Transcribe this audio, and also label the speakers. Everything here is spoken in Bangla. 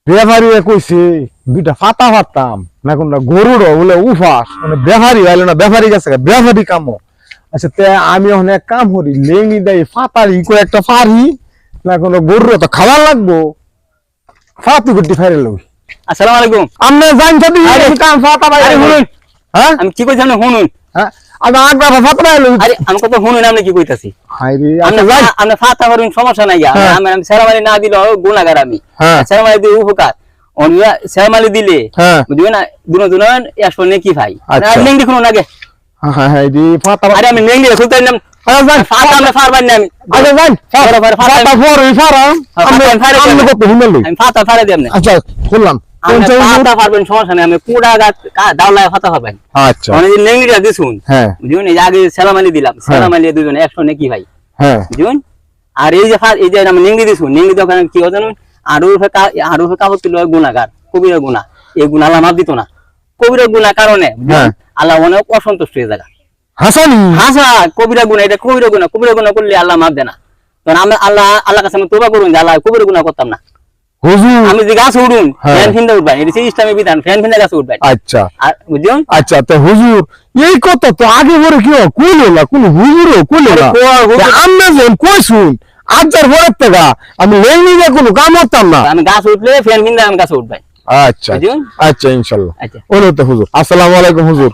Speaker 1: ব্যাপারী কইছে দুইটা ফাতা ফাতাম না কোনটা গরুর বলে উফাস মানে ব্যাপারী হইলো না ব্যাপারী গেছে ব্যাপারী কামো আচ্ছা তে আমি ওখানে এক কাম করি লেঙ্গি দেয় ফাতারি করে একটা পারি না কোনো গরুর তো খাবার লাগবো ফাতু গুটি ফাইরে লই।
Speaker 2: আসসালামু আলাইকুম।
Speaker 1: আমনে জানতে দিই কাম ফাতা ভাই
Speaker 2: শুনুন,
Speaker 1: হ্যাঁ
Speaker 2: আমি কি কইছি আপনি শুনুন।
Speaker 1: হ্যাঁ আমি আগবা ফাতা ভাই লই।
Speaker 2: আরে আমি কথা শুনুন, আপনি কি কইতাছি?
Speaker 1: হাই রে
Speaker 2: আপনি আপনি ফাতা করুন, সমস্যা নাই। আমি সেরামালি না দিলে গুনাহগার আমি। সেরামালি দিয়ে উপকার অনিয়া সেরামালি দিলে বুঝবেন না দুজন একশো নেকি ভাই। আর লিঙ্ক দেখুন আগে।
Speaker 1: হ্যাঁ হাই রে ফাতা
Speaker 2: আরে আমি লিঙ্ক দিয়ে খুলতে নিলাম। ফাতা আমি ফারবান না আমি।
Speaker 1: আচ্ছা যাই ফাতা ফরই ফারাম আমি কত হিমেল লই।
Speaker 2: আমি ফাতা ফারে দিই আপনি।
Speaker 1: আচ্ছা খুললাম
Speaker 2: ফাতা পারবেন, সমস্যা নাই। আমি কুড়া গাছ দাওলায় ফাতা হবেন।
Speaker 1: আচ্ছা
Speaker 2: মানে লিঙ্কটা দিছুন।
Speaker 1: হ্যাঁ
Speaker 2: বুঝুন, এই যে আগে সেরামালি দিলাম, সেরামালি দুজন একশো নেকি ভাই।
Speaker 1: হ্যাঁ
Speaker 2: বুঝুন, আর এই যে আমি লিঙ্গি দিছুন, লিঙ্গি দোকানে কি হয় জানুন, আরো কাপড় তুলো গুণাগার কবিরা গুণা, এই গুণা আল্লাহ মাফ দিত না। কবিরা গুণা কারণে আল্লাহ অনেক অসন্তুষ্ট হয়ে যায়।
Speaker 1: হাসানি
Speaker 2: হাসা কবিরা গুণা, এটা কবিরা গুণা করলে আল্লাহ মাফ দেয় না। কারণ আমরা আল্লাহ কাছে আমি তোবা করুন যে আল্লাহ কবিরা গুণা করতাম না।
Speaker 1: হুজুর
Speaker 2: আমি যে গাছ উঠুন ফ্যান ফিন্দা উঠবেন, এটা হচ্ছে ইসলামী বিধান, ফ্যান ফিন্দা গাছ উঠবেন।
Speaker 1: আচ্ছা
Speaker 2: আর বুঝুন,
Speaker 1: আচ্ছা তো হুজুর এই কথা তো আগে পরে কি কইলো না কোন হুজুরও কইলো না। আমরা যেন কইছুন আজার পরের থেকে আমি লেঙ্গি দিয়ে কোনো কাম করতাম না।
Speaker 2: আমি গাছ উঠলে ফ্যান ফিন্দা আমি গাছ উঠবেন।
Speaker 1: আচ্ছা আচ্ছা ইনশাআল্লাহ।
Speaker 2: আচ্ছা
Speaker 1: ওলো তো হুজুর। আসসালামু আলাইকুম হুজুর।